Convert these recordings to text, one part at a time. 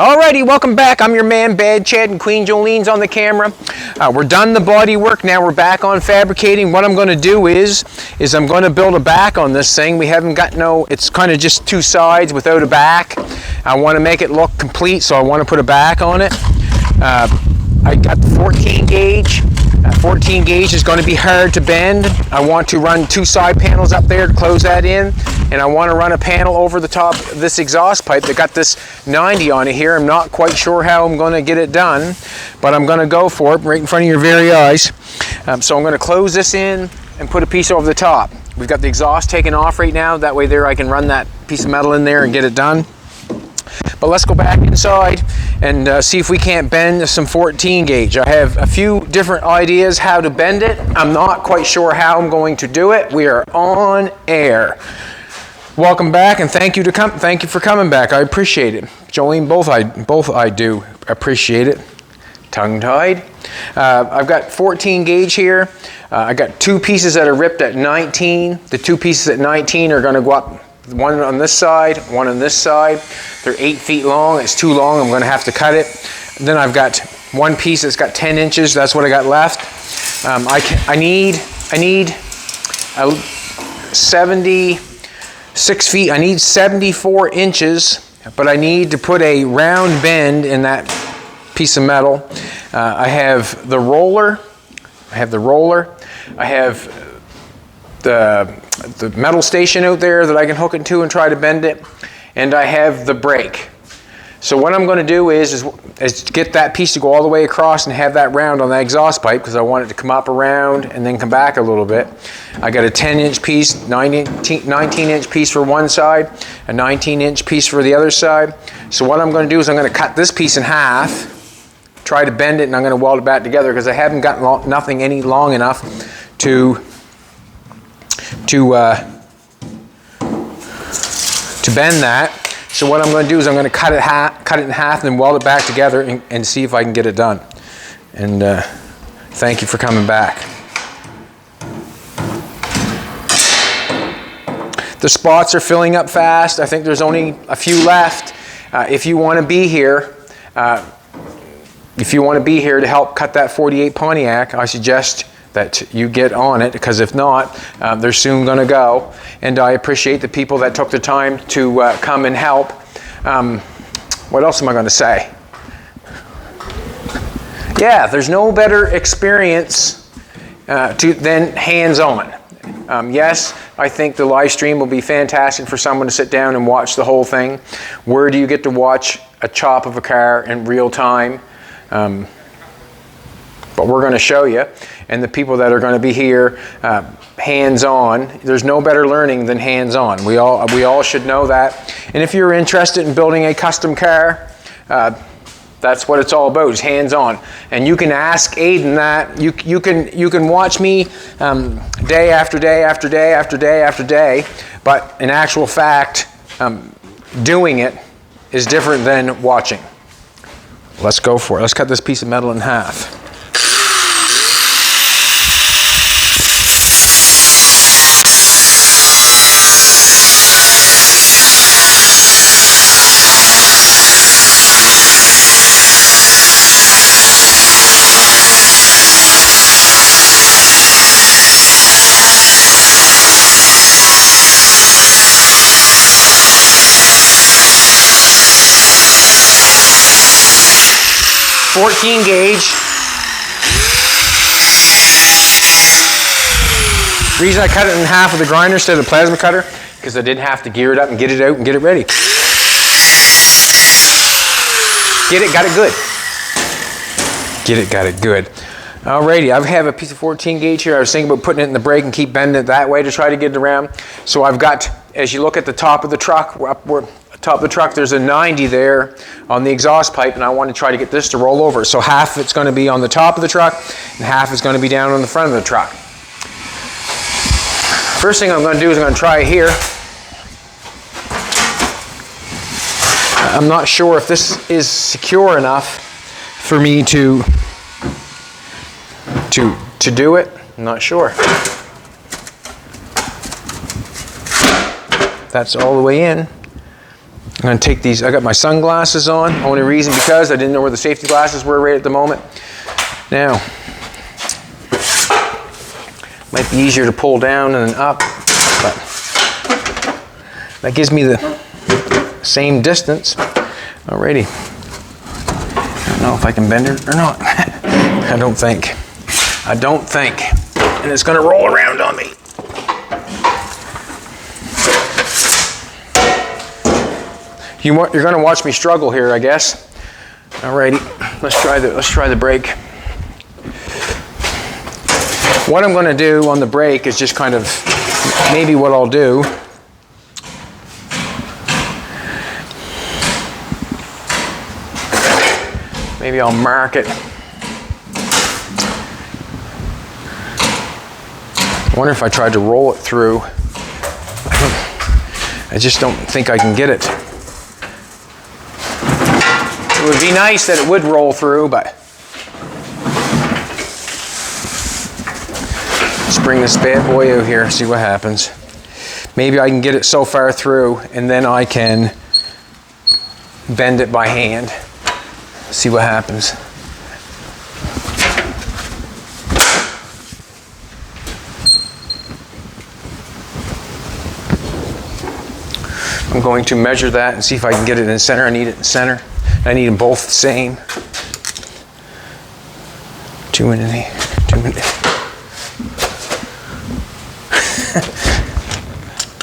Alrighty, welcome back. I'm your man Bad Chad and Queen Jolene's on the camera. We're done the body work. Now we're back on fabricating. What I'm going to do is I'm going to build a back on this thing. We haven't got it's kind of just two sides without a back. I want to make it look complete, so I want to put a back on it. I got the 14 gauge. 14 gauge is going to be hard to bend. I want to run two side panels up there to close that in, and I want to run a panel over the top of this exhaust pipe that got this 90 on it here. I'm not quite sure how I'm going to get it done, but I'm going to go for it right in front of your very eyes. So I'm going to close this in and put a piece over the top. We've got the exhaust taken off right now. That way there I can run that piece of metal in there and get it done. But let's go back inside and see if we can't bend some 14 gauge. I have a few different ideas how to bend it. I'm not quite sure how I'm going to do it. We are on air. Welcome back, and thank you for coming back. I appreciate it. Jolene, both I do appreciate it. Tongue-tied. I've got 14 gauge here. I got two pieces that are ripped at 19. The two pieces at 19 are going to go up. One on this side, one on this side. They're 8 feet long. It's too long. I'm going to have to cut it. And then I've got one piece that's got 10 inches. That's what I got left. I need 76 feet. I need 74 inches, but I need to put a round bend in that piece of metal. I have the roller. I have the metal station out there that I can hook it to and try to bend it, and I have the brake. So what I'm going to do is get that piece to go all the way across and have that round on the exhaust pipe, because I want it to come up around and then come back a little bit. I got a 10-inch piece, 19-inch piece for one side, a 19-inch piece for the other side. So what I'm going to do is I'm going to cut this piece in half, try to bend it, and I'm going to weld it back together because I haven't got nothing any long enough to bend that. So what I'm going to do is I'm going to cut it in half and then weld it back together and see if I can get it done. And thank you for coming back. The spots are filling up fast. I think there's only a few left. If you want to be here, to help cut that 48 Pontiac, I suggest that you get on it, because if not, they're soon going to go. And I appreciate the people that took the time to come and help. What else am I going to say? Yeah, there's no better experience than hands-on. Yes, I think the live stream will be fantastic for someone to sit down and watch the whole thing. Where do you get to watch a chop of a car in real time? But we're going to show you, and the people that are going to be here hands-on, there's no better learning than hands-on. We all should know that. And if you're interested in building a custom car, that's what it's all about, is hands-on. And you can ask Aiden that. You can watch me day after day after day after day after day, but in actual fact, doing it is different than watching. Let's go for it. Let's cut this piece of metal in half. .14 gauge. The reason I cut it in half with the grinder instead of the plasma cutter, because I didn't have to gear it up and get it out and get it ready. Got it good. Alrighty, I have a piece of 14 gauge here. I was thinking about putting it in the brake and keep bending it that way to try to get it around. So I've got, as you look at the top of the truck, there's a 90 there on the exhaust pipe, and I want to try to get this to roll over. So half of it's going to be on the top of the truck, and half is going to be down on the front of the truck. First thing I'm going to do is I'm going to try it here. I'm not sure if this is secure enough for me to do it. I'm not sure. That's all the way in. I'm gonna take these, I got my sunglasses on, only reason because I didn't know where the safety glasses were right at the moment. Now, might be easier to pull down and up, but that gives me the same distance. Alrighty. I don't know if I can bend it or not. I don't think. And it's gonna roll around on me. You're gonna watch me struggle here, I guess. Alrighty, let's try the brake. What I'm gonna do on the brake is just kind of, maybe what I'll do. Maybe I'll mark it. I wonder if I tried to roll it through. I just don't think I can get it. It would be nice that it would roll through, but let's bring this bad boy out here, see what happens. Maybe I can get it so far through and then I can bend it by hand. See what happens. I'm going to measure that and see if I can get it in the center. I need it in the center. I need them both the same. 2 minutes. 2 minutes.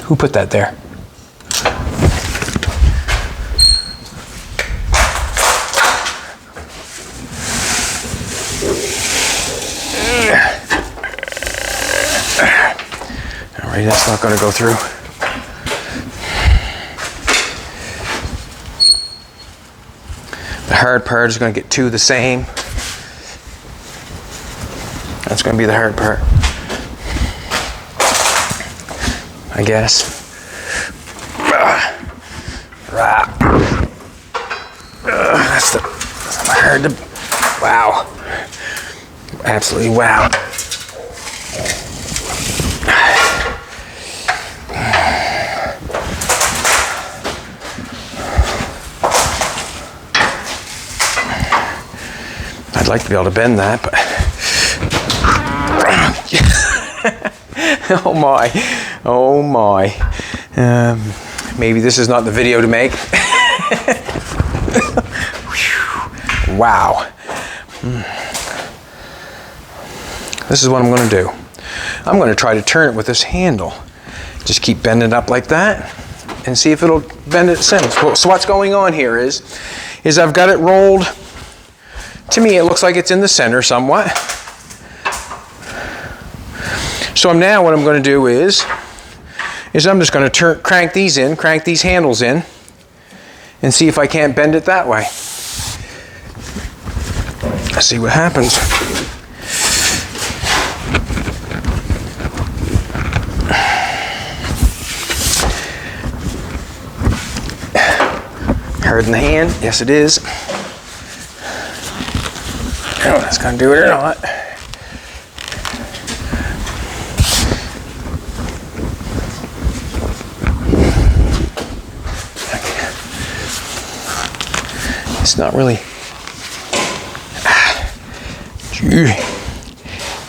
Who put that there? All right, that's not going to go through. The hard part is going to get two the same. That's going to be the hard part, I guess. That's the hard to, wow. Absolutely wow. I'd like to be able to bend that, but oh my, oh my. Maybe this is not the video to make. Wow. This is what I'm going to do. I'm going to try to turn it with this handle. Just keep bending it up like that and see if it'll bend it center. So what's going on here is I've got it rolled. To me, it looks like it's in the center somewhat. So now what I'm going to do is I'm just going to crank these handles in, and see if I can't bend it that way. Let's see what happens. Hard in the hand? Yes, it is. I don't know if that's going to do it or not. It's not really.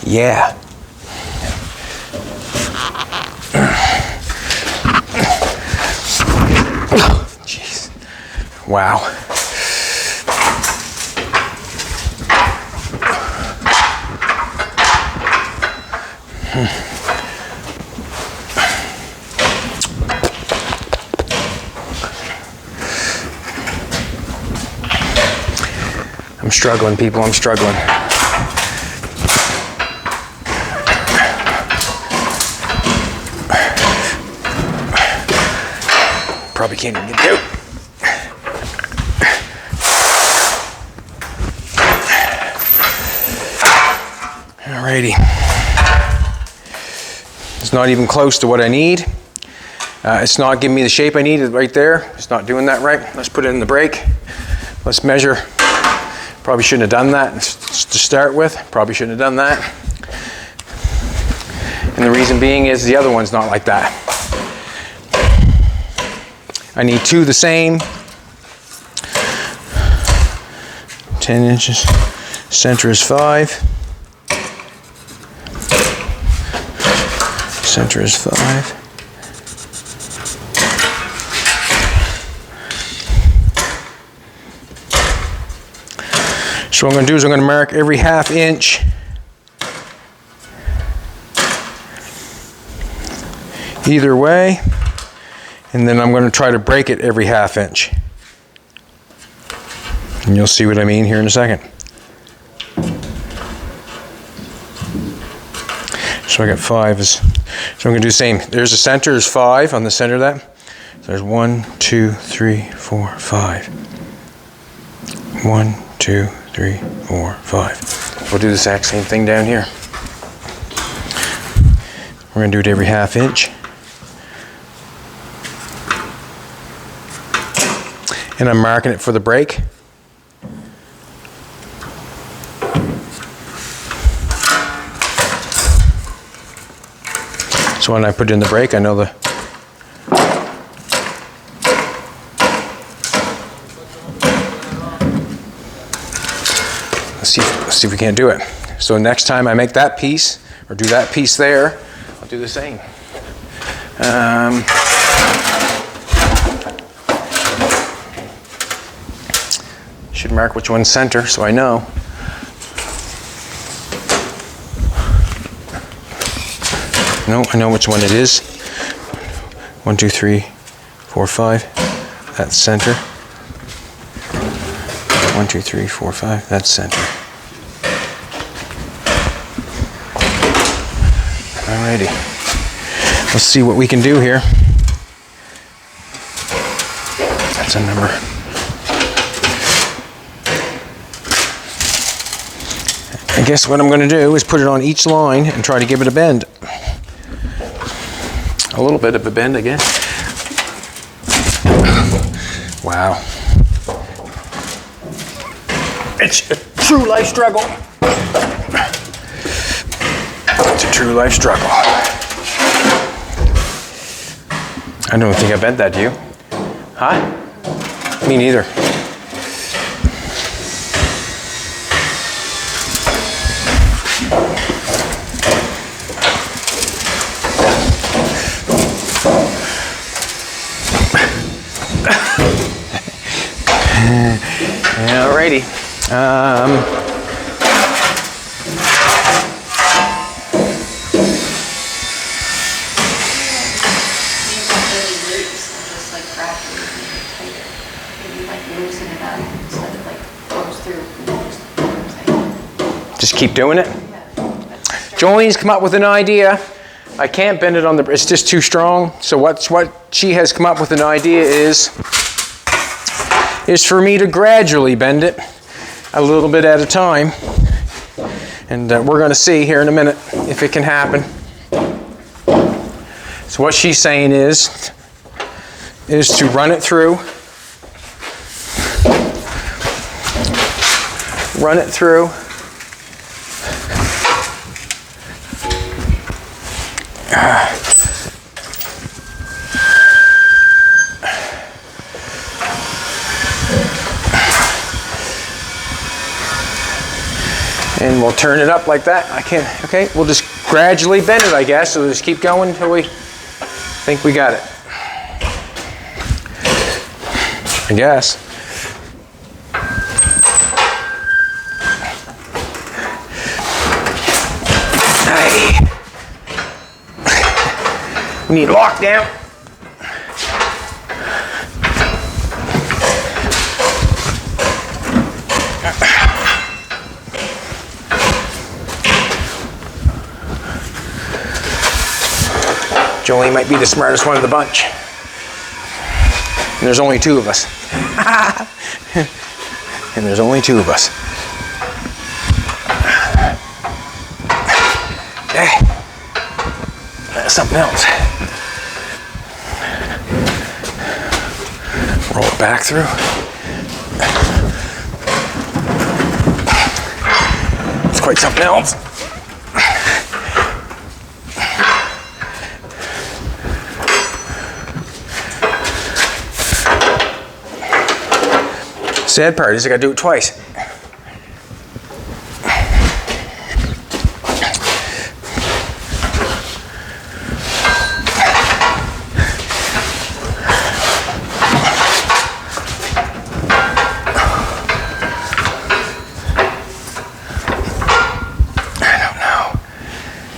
Yeah. Jeez. Wow. I'm struggling, people, I'm struggling. Probably can't even get it out. Alrighty. It's not even close to what I need. It's not giving me the shape I need right there. It's not doing that right. Let's put it in the brake. Let's measure. Probably shouldn't have done that to start with. Probably shouldn't have done that. And the reason being is the other one's not like that. I need 2 the same. 10 inches. Center is 5. Center is 5. So what I'm going to do is I'm going to mark every 1/2 inch either way, and then I'm going to try to break it every 1/2 inch. And you'll see what I mean here in a second. So I got 5 is, so I'm going to do the same. There's the center is 5 on the center of that. So there's 1, 2, 3, 4, 5. 1, 2, 3, 4, 5. We'll do the exact same thing down here. We're going to do it every 1/2 inch. And I'm marking it for the break. So when I put in the break, I know the let's see if we can't do it. So next time I make that piece or do that piece there, I'll do the same. Should mark which one's center so I know. No, I know which one it is. 1, 2, 3, 4, 5. That's center. 1, 2, 3, 4, 5. That's center. Alrighty. Let's see what we can do here. That's a number. I guess what I'm going to do is put it on each line and try to give it a bend. A little bit of a bend, I guess. Wow. It's a true life struggle. It's a true life struggle. I don't think I bent that, do you? Huh? Me neither. Alrighty. Just keep doing it. Jolene's come up with an idea. I can't bend it on the, it's just too strong. So what she has come up with an idea is for me to gradually bend it a little bit at a time. And we're going to see here in a minute if it can happen. So what she's saying is to run it through. Run it through. And we'll turn it up like that. I can't, okay, we'll just gradually bend it, I guess. So we'll just keep going until we think we got it. I guess. Hey. We need lockdown. Jolene might be the smartest one of the bunch. And there's only 2 of us. And there's only 2 of us. Hey, that's something else. Roll it back through. It's quite something else. Sad part is I gotta do it twice.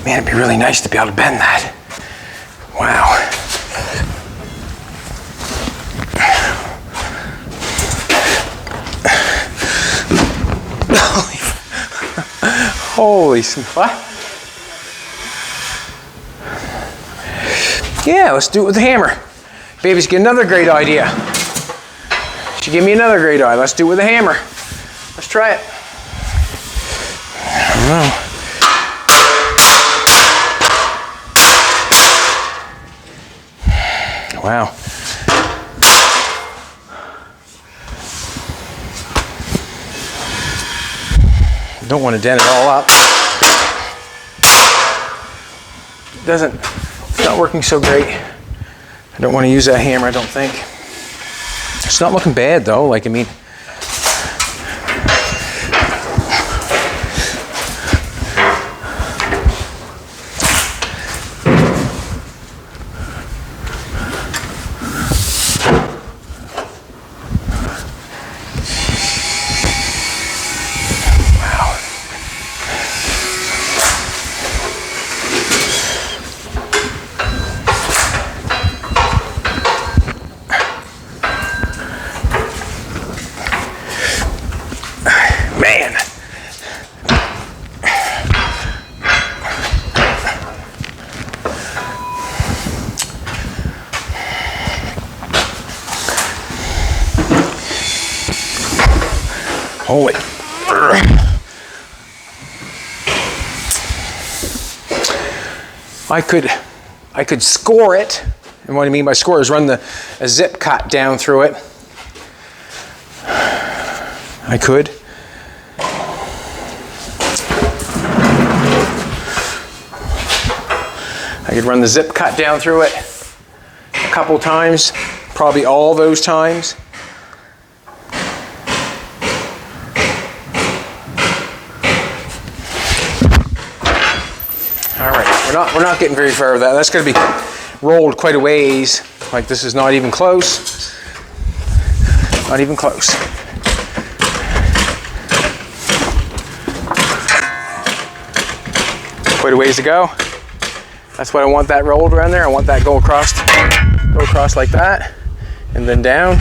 Man, it'd be really nice to be able to bend that. Wow. Holy what? Yeah, let's do it with the hammer. Baby's get another great idea. She gave me another great idea. Let's do it with a hammer. Let's try it. I don't know. Wow. Don't want to dent it all up. It's not working so great. I don't want to use that hammer, I don't think. It's not looking bad though, like I mean, man. Holy. I could score it. And what I mean by score is run a zip cut down through it. I could. I could run the zip cut down through it a couple times, probably all those times. All right, we're not getting very far with that. That's going to be rolled quite a ways. Like this is not even close. Not even close. Quite a ways to go. That's why I want that rolled around there. I want that go across like that, and then down.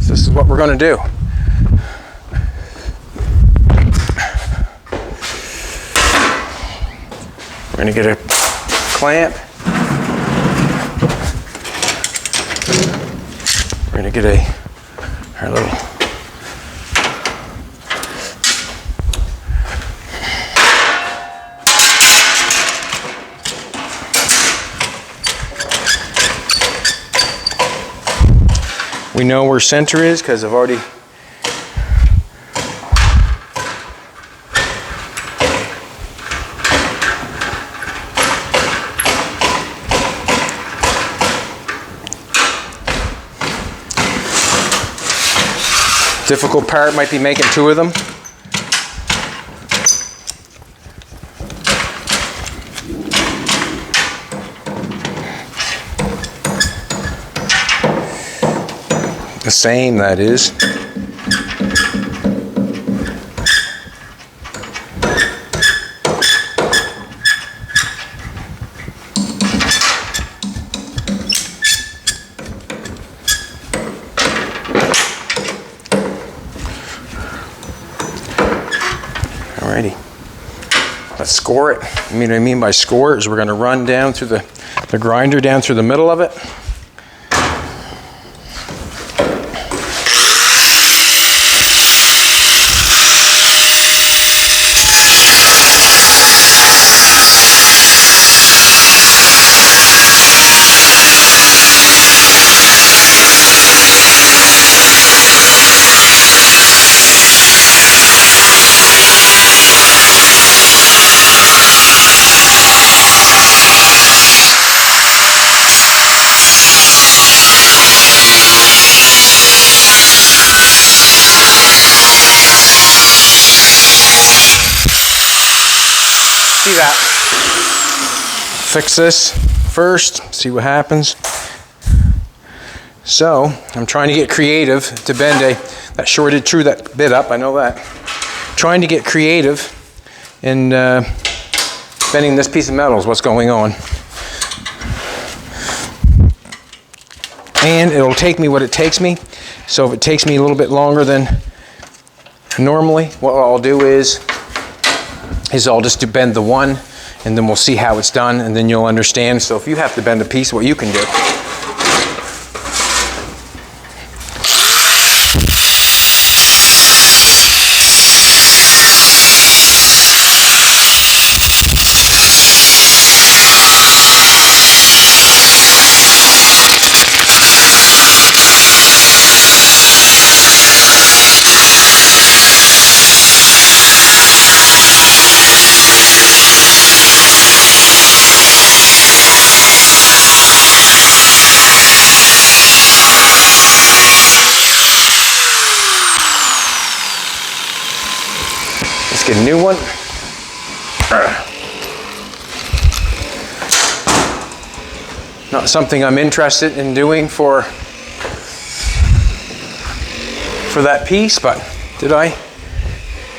So this is what we're going to do. We're going to get a clamp. We're going to get our little we know where center is because I've already difficult part might be making two of them. The same, that is. Alrighty. Let's score it. What I mean by score is we're going to run down through the grinder down through the middle of it. see that. Fix this first, see what happens. So I'm trying to get creative to bend that shorted through that bit up, I know that. Trying to get creative in bending this piece of metal is what's going on. And it'll take me what it takes me. So if it takes me a little bit longer than normally, what I'll do is I'll just bend the one, and then we'll see how it's done, and then you'll understand. So if you have to bend a piece, what you can do. Get a new one. Not something I'm interested in doing for that piece, but did I?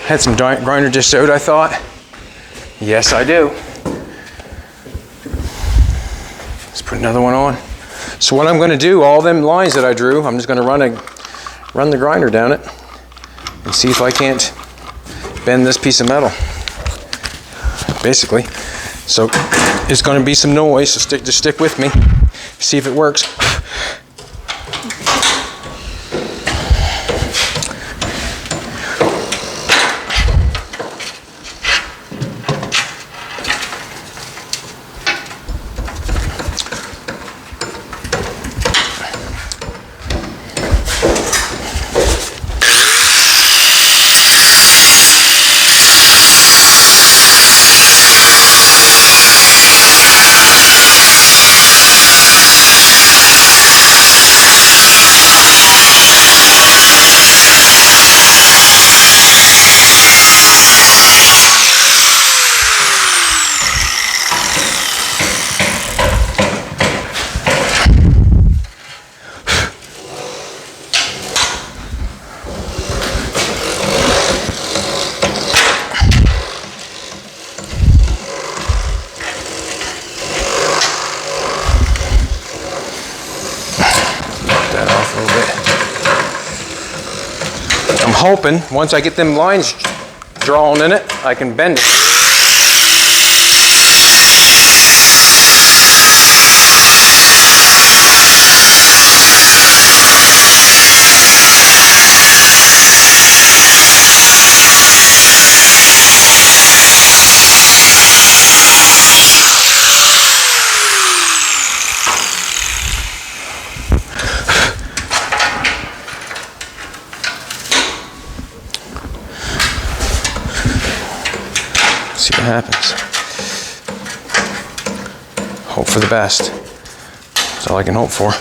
Had some grinder discs out, I thought. Yes, I do. Let's put another one on. So what I'm going to do, all them lines that I drew, I'm just going to run the grinder down it and see if I can't bend this piece of metal, basically. So it's going to be some noise, so just stick with me, see if it works. Hoping once I get them lines drawn in it, I can bend it. See what happens. Hope for the best. That's all I can hope for.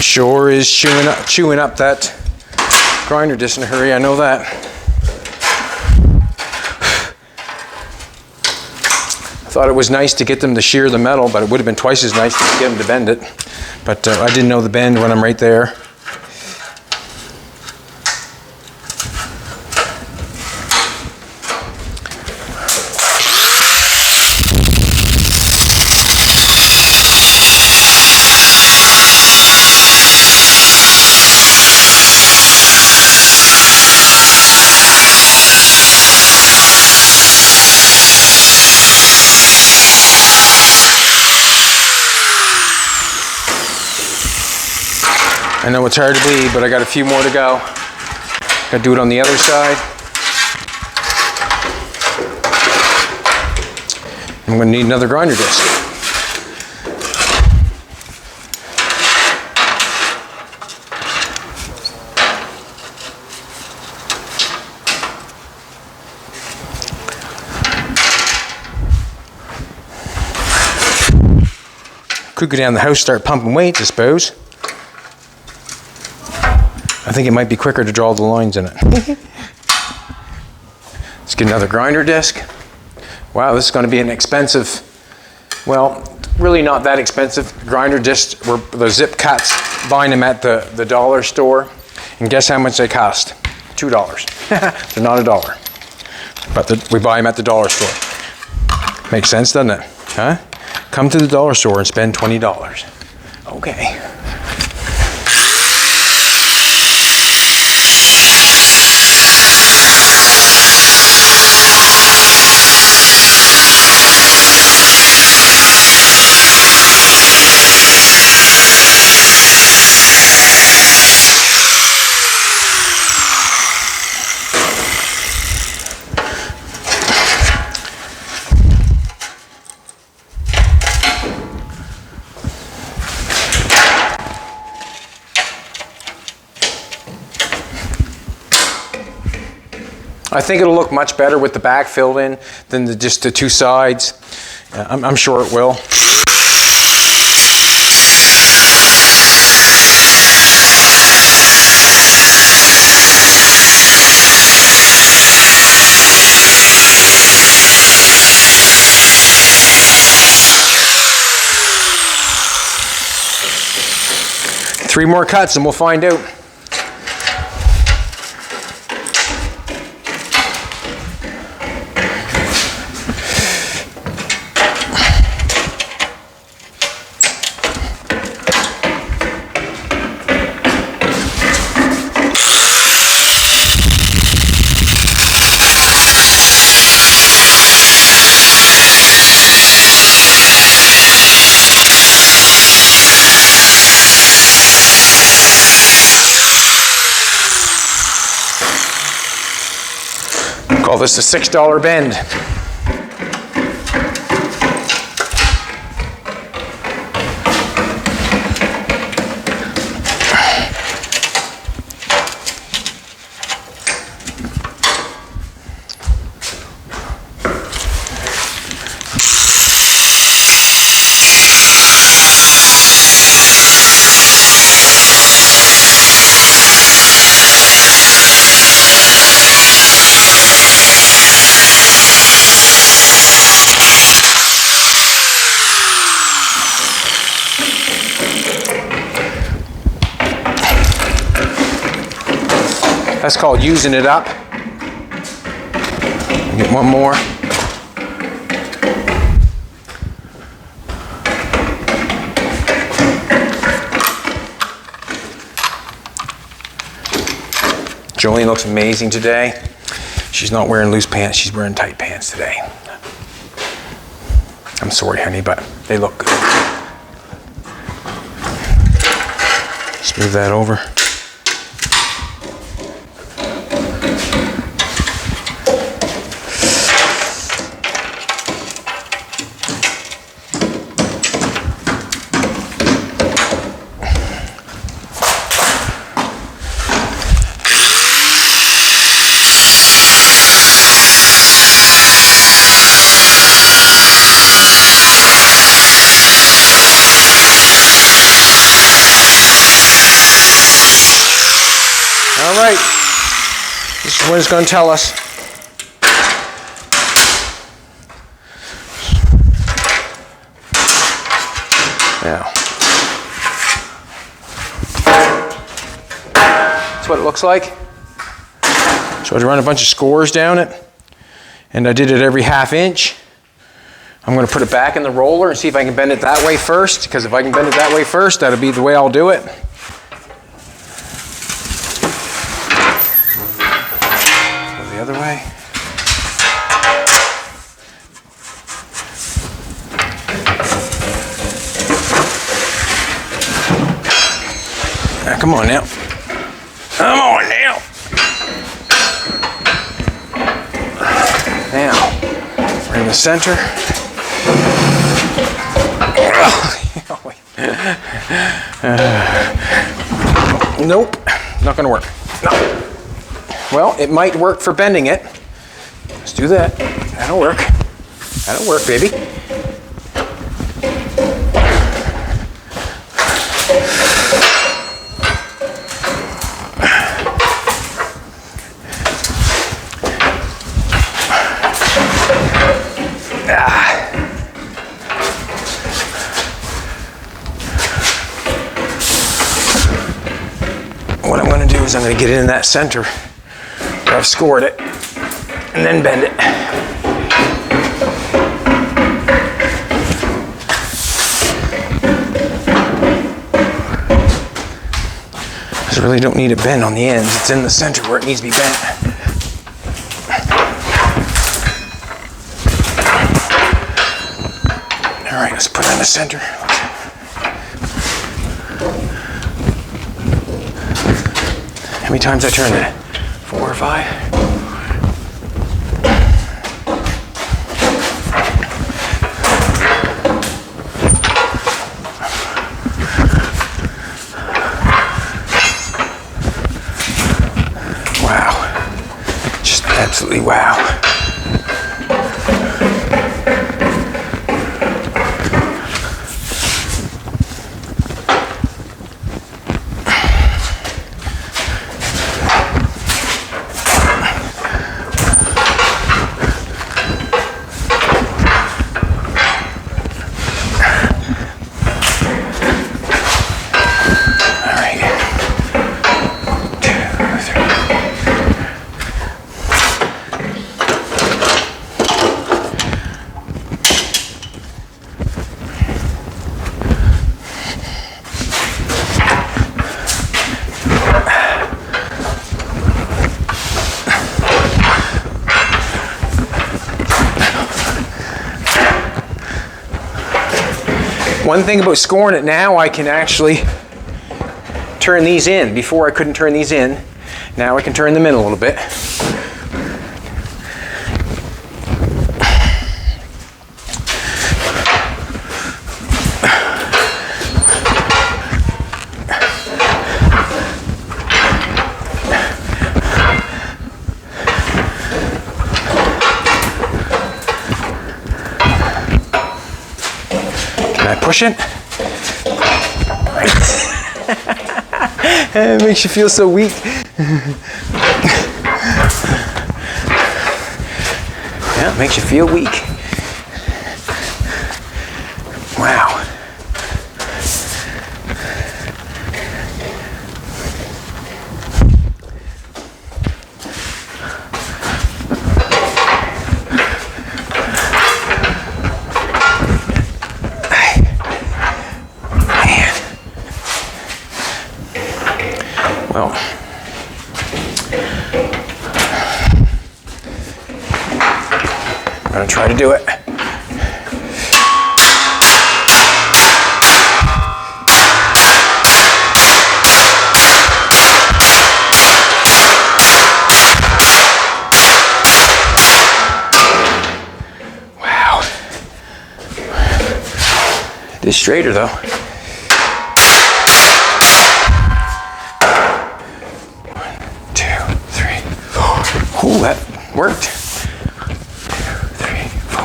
Sure is chewing up that grinder disc in a hurry, I know that. I thought it was nice to get them to shear the metal, but it would have been twice as nice to get them to bend it. But I didn't know the bend when I'm right there. I know it's hard to believe, but I got a few more to go. Got to do it on the other side. I'm going to need another grinder disc. Could go down the house, start pumping weights, I suppose. I think it might be quicker to draw the lines in it. Let's get another grinder disc. Wow, this is going to be an expensive, well, really not that expensive. Grinder discs were the zip cuts, buying them at the dollar store. And guess how much they cost? $2. They're not $1. But we buy them at the dollar store. Makes sense, doesn't it? Huh? Come to the dollar store and spend $20. Okay. I think it'll look much better with the back filled in than just the two sides. I'm sure it will. Three more cuts and we'll find out. Call this a $6 bend. That's called using it up. Get one more. Jolene looks amazing today. She's not wearing loose pants, she's wearing tight pants today. I'm sorry, honey, but they look good. Just move that over. All right, this is what it's going to tell us. Now, that's what it looks like. So I run a bunch of scores down it, and I did it every ½ inch. I'm going to put it back in the roller and see if I can bend it that way first, because if I can bend it that way first, that'll be the way I'll do it. The other way. Now, come on now. Come on now. Now, we're in the center. Nope, not gonna work. No. Well, it might work for bending it. Let's do that. That'll work. That'll work, baby. What I'm going to do is I'm going to get it in that center where I've scored it and then bend it. I really don't need it bent on the ends. It's in the center where it needs to be bent. All right, let's put it in the center. How many times I turn that? 4 or 5? Wow. Just absolutely wow. One thing about scoring it now, I can actually turn these in. Before I couldn't turn these in. Now I can turn them in a little bit. Push it. It makes you feel so weak. Yeah, it makes you feel weak. Wow. Well, I'm going to try to do it. Wow. It is straighter though. Ooh, that worked. 2, 3, 4.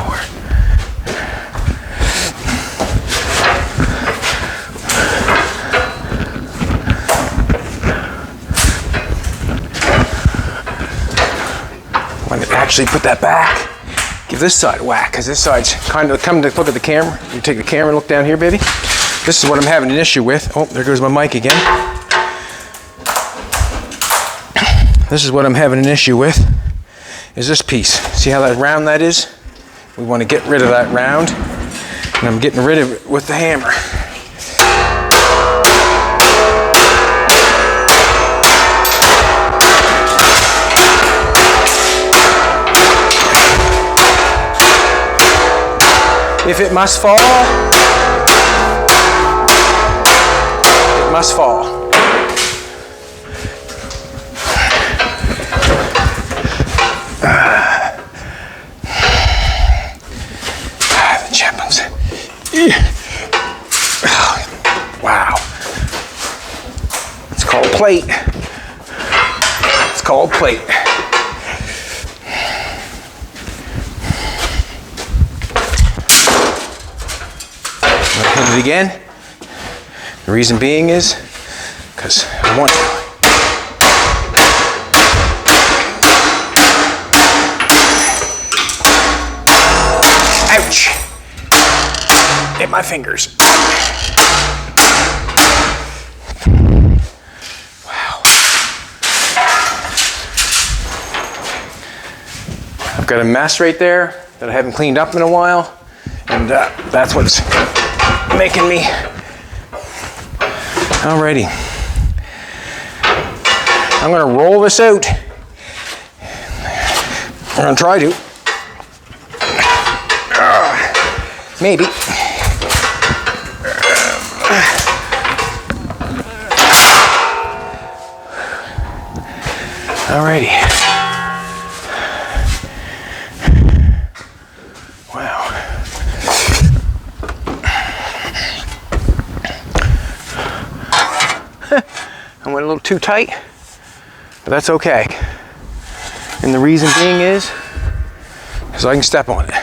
I'm going to actually put that back. Give this side a whack, because this side's kind of, come to look at the camera. You take the camera and look down here, baby. This is what I'm having an issue with. Oh, there goes my mic again. This is what I'm having an issue with, is this piece. See how that round that is? We want to get rid of that round, and I'm getting rid of it with the hammer. If it must fall, it must fall. The champions. Wow. It's called plate. It's called plate. Hit it again. The reason being is because I want to. Ouch! Hit my fingers. Wow. I've got a mess right there that I haven't cleaned up in a while, and that's what's making me. Alrighty. I'm going to roll this out. I'm going to try to. Maybe. Alrighty. Wow. I went a little too tight, but that's okay. And the reason being is so I can step on it.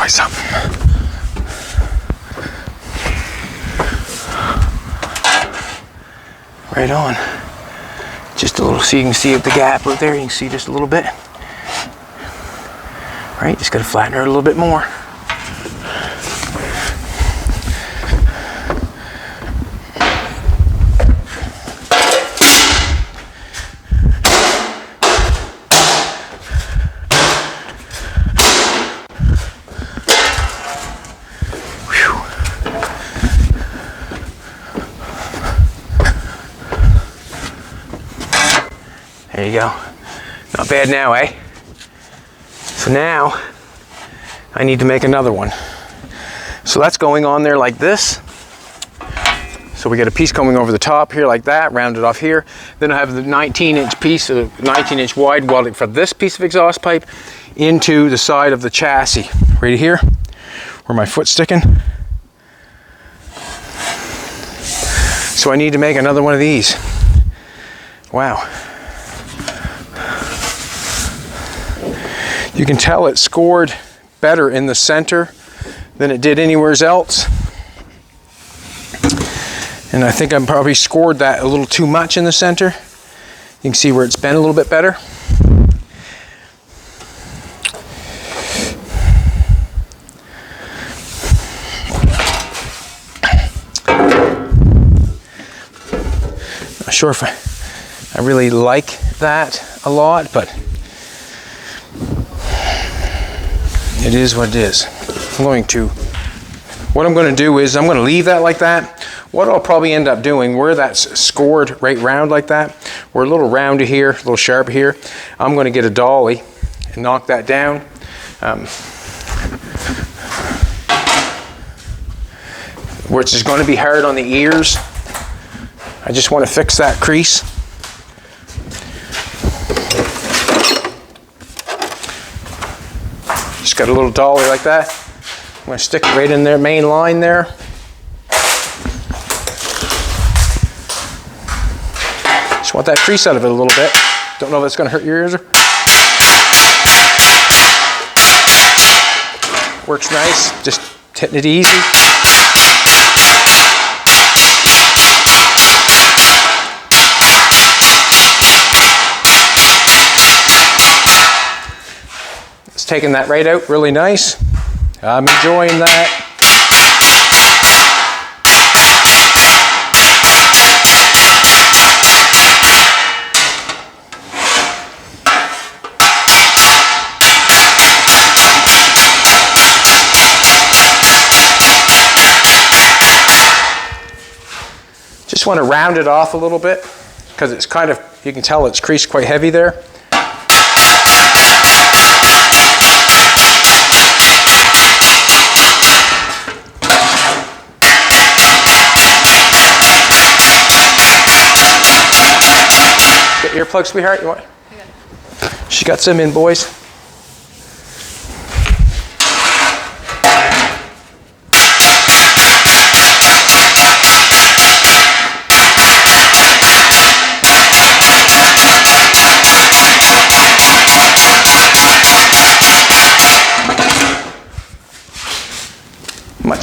Something. Right on. Just a little, so you can see the gap right there. You can see just a little bit. Right, just got to flatten her a little bit more. There you go. Not bad now, eh? So now I need to make another one. So that's going on there like this. So we get a piece coming over the top here like that, rounded off here. Then I have the 19-inch piece, 19-inch wide welding for this piece of exhaust pipe into the side of the chassis. Right here, where my foot's sticking. So I need to make another one of these. Wow. You can tell it scored better in the center than it did anywhere else. And I think I probably scored that a little too much in the center. You can see where it's bent a little bit better. Not sure if I really like that a lot, but it is what it is. What I'm going to do is I'm going to leave that like that. What I'll probably end up doing, where that's scored right round like that, we're a little rounder here, a little sharper here, I'm going to get a dolly and knock that down. Which is going to be hard on the ears. I just want to fix that crease. Just got a little dolly like that. I'm going to stick it right in their main line there. Just want that crease out of it a little bit. Don't know if it's going to hurt your ears. Works nice, just hitting it easy. It's taking that right out really nice. I'm enjoying that. Just want to round it off a little bit because it's kind of, you can tell it's creased quite heavy there. Get earplugs, sweetheart. You want? She got some in, boys.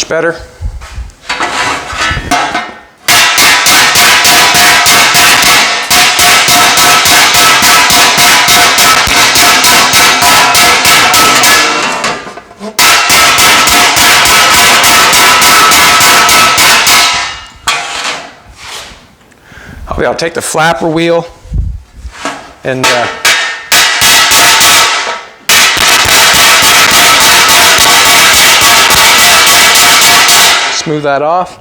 much better. I'll take the flapper wheel and smooth that off.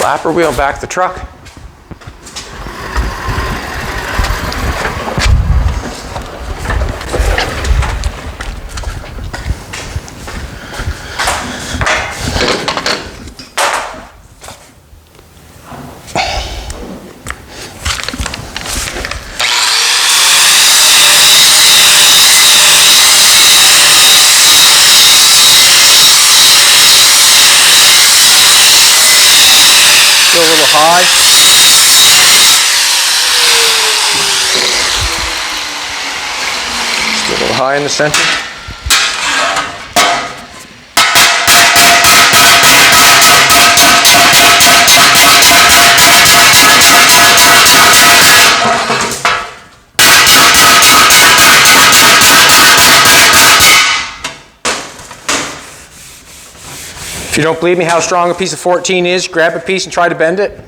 Flapper wheel back the truck. Go a little high. Just go a little high in the center. If you don't believe me how strong a piece of 14 is, grab a piece and try to bend it.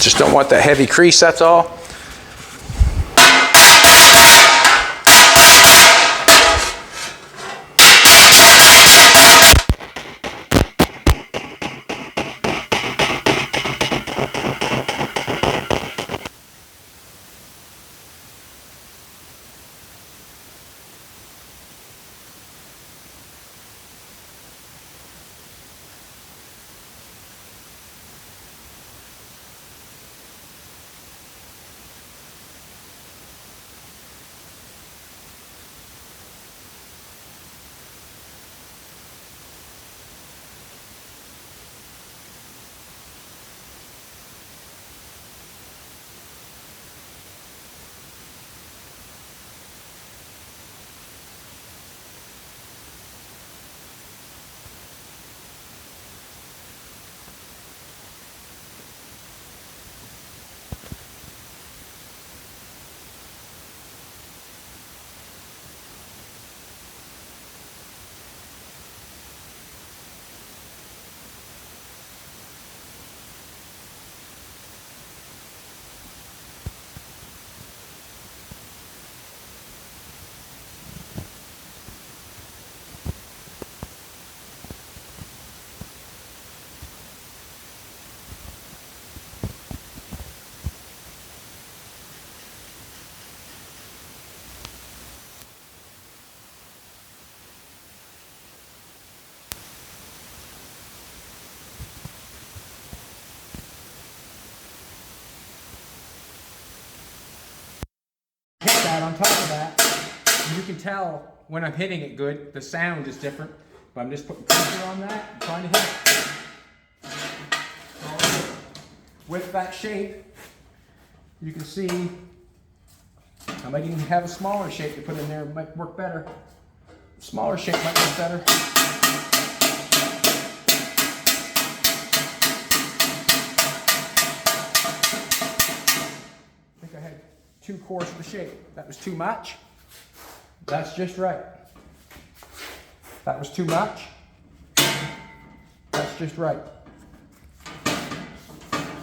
Just don't want that heavy crease, that's all. on top of that, you can tell when I'm hitting it good, the sound is different. But I'm just putting pressure on that, and trying to hit it. With that shape, you can see I might even have a smaller shape to put in there. It might work better. Smaller shape might work better. I think I had too coarse of a shape. That was too much. That's just right. That was too much. That's just right. I'm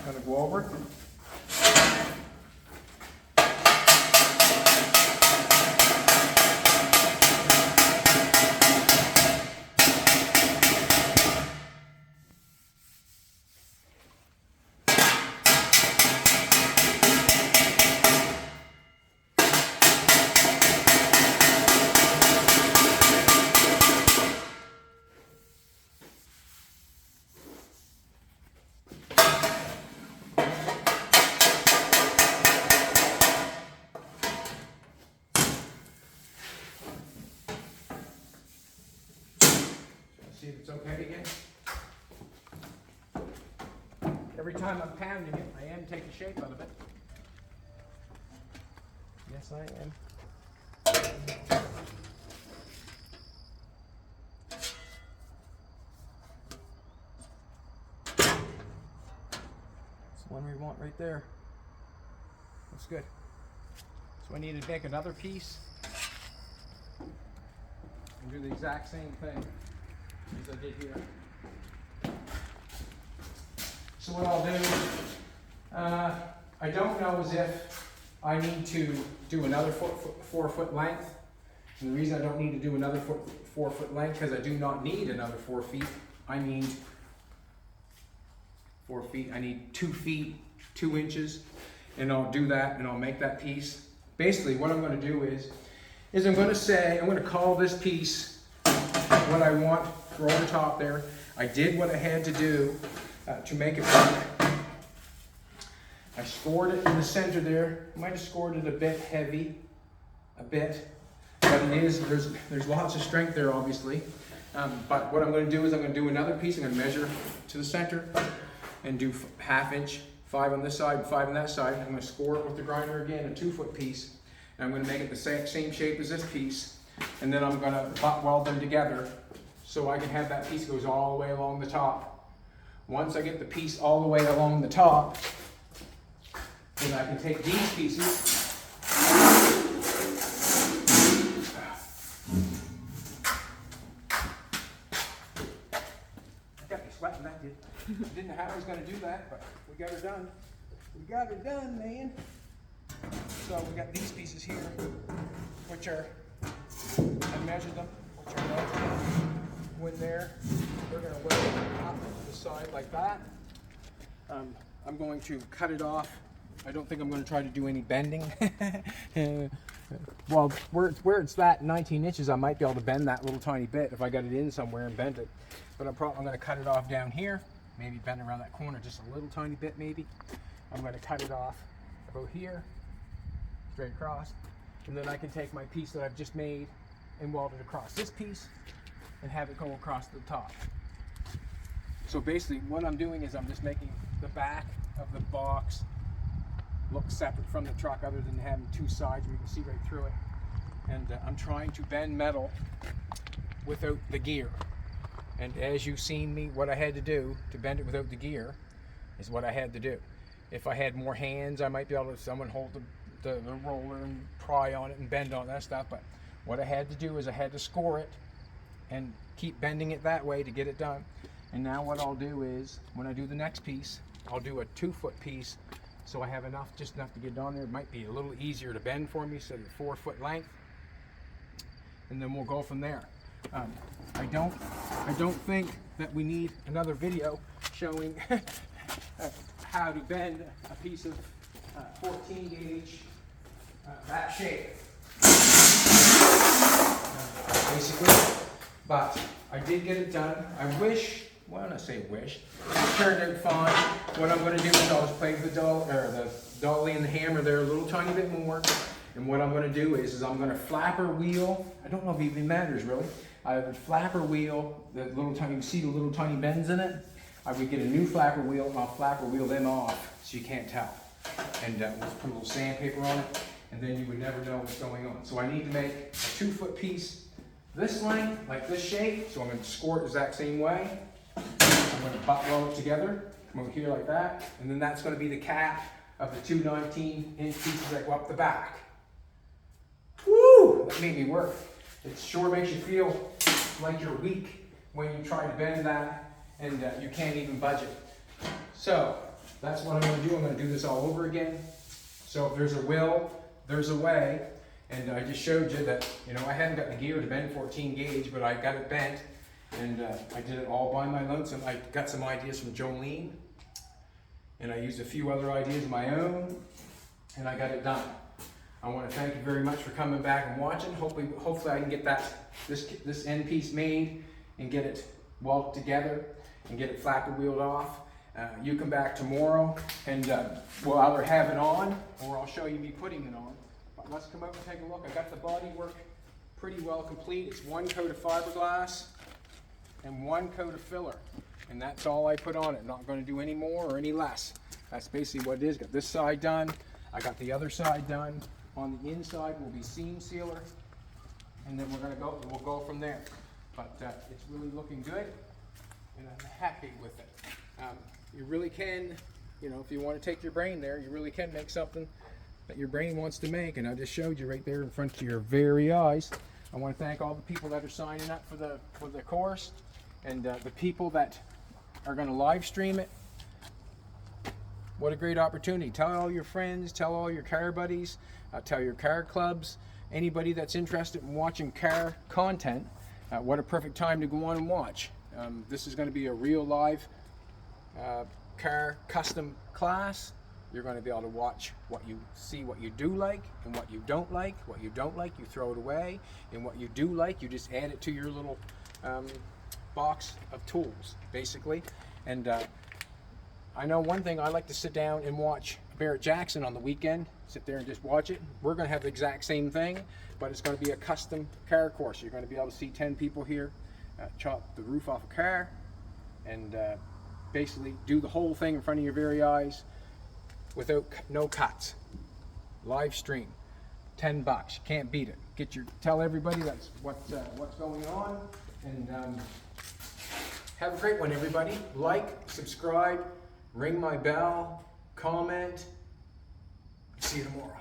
going to go over it. See if it's okay again. Every time I'm pounding it, I am taking shape out of it. Yes, I am. That's the one we want right there. That's good. So I need to make another piece and do the exact same thing as I did here. So what I'll do, I don't know as if I need to do another 4 foot length. And the reason I don't need to do another 4 foot length, because I do not need another 4 feet. I need 4 feet. I need 2 feet, 2 inches, and I'll do that and I'll make that piece. Basically, what I'm going to do is I'm going to call this piece what I want for over top there. I did what I had to do to make it work. I scored it in the center there. I might have scored it a bit heavy, a bit, but it is, there's lots of strength there obviously. But what I'm going to do is I'm going to do another piece. I'm going to measure to the center and do 1/2 inch, 5 on this side and 5 on that side. I'm going to score it with the grinder again, a 2 foot piece. And I'm going to make it the same shape as this piece. And then I'm going to butt weld them together so I can have that piece goes all the way along the top. Once I get the piece all the way along the top, then I can take these pieces I got me sweating, that did. I didn't know how I was going to do that, but we got her done. We got her done, man. So we got these pieces here, which are, I measured them, which are when they're going to weld up to the side like that. I'm going to cut it off. I don't think I'm going to try to do any bending. Well, where it's that 19 inches, I might be able to bend that little tiny bit if I got it in somewhere and bend it. But I'm going to cut it off down here, maybe bend around that corner just a little tiny bit maybe. I'm going to cut it off about here, straight across, and then I can take my piece that I've just made and weld it across this piece and have it go across the top. So basically what I'm doing is I'm just making the back of the box look separate from the truck, other than having 2 sides where you can see right through it. And I'm trying to bend metal without the gear. And as you've seen me, what I had to do to bend it without the gear is what I had to do. If I had more hands, I might be able to, someone hold the roller and pry on it and bend on that stuff. But what I had to do is I had to score it and keep bending it that way to get it done. And now what I'll do is, when I do the next piece, I'll do a 2 foot piece, so I have enough, just enough to get it on there. It might be a little easier to bend for me, so the 4 foot length, and then we'll go from there. I don't think that we need another video showing how to bend a piece of 14 gauge that shape, basically. But I did get it done. I wish, well, I say wish, it turned out fine. What I'm going to do is I'll just play with the dolly and the hammer there a little tiny bit more, And what I'm going to do is I'm going to flapper wheel. I don't know if it even matters really. I would flapper wheel the little tiny, you see the little tiny bends in it? I would get a new flapper wheel and I'll flapper wheel them off so you can't tell. And we'll put a little sandpaper on it, and then you would never know what's going on. So I need to make a 2-foot piece this length, like this shape. So I'm going to score it the exact same way. I'm going to butt weld it together, come over here like that, and then that's going to be the cap of the 2 19-inch pieces that go up the back. Woo! That made me work. It sure makes you feel like you're weak when you try to bend that and you can't even budge it. So that's what I'm going to do. I'm going to do this all over again. So if there's a will, there's a way. And I just showed you that, you know, I hadn't got the gear to bend 14 gauge, but I got it bent. And I did it all by my lonesome. I got some ideas from Jolene. And I used a few other ideas of my own. And I got it done. I want to thank you very much for coming back and watching. Hopefully I can get this end piece made and get it welded together and get it flapper wheeled off. You come back tomorrow and we'll either have it on or I'll show you me putting it on. But let's come out and take a look. I got the body work pretty well complete. It's 1 coat of fiberglass and 1 coat of filler. And that's all I put on it. Not going to do any more or any less. That's basically what it is. Got this side done. I got the other side done. On the inside will be seam sealer. And then we'll go from there. But it's really looking good. And I'm happy with it. You really can, you know, if you want to take your brain there, you really can make something that your brain wants to make. And I just showed you right there in front of your very eyes. I want to thank all the people that are signing up for the course, and the people that are going to live stream it. What a great opportunity. Tell all your friends, tell all your car buddies, tell your car clubs, anybody that's interested in watching car content. What a perfect time to go on and watch. This is going to be a real live car custom class. You're going to be able to watch what you see, what you do like, and what you don't like. What you don't like, you throw it away, and what you do like, you just add it to your little box of tools, basically. And I know one thing, I like to sit down and watch Barrett Jackson on the weekend, sit there and just watch it. We're going to have the exact same thing, but it's going to be a custom car course. You're going to be able to see 10 people here chop the roof off a car and basically do the whole thing in front of your very eyes without no cuts. Live stream, $10. You can't beat it. Tell everybody that's what's going on, and have a great one, everybody. Like, subscribe, ring my bell, comment. See you tomorrow.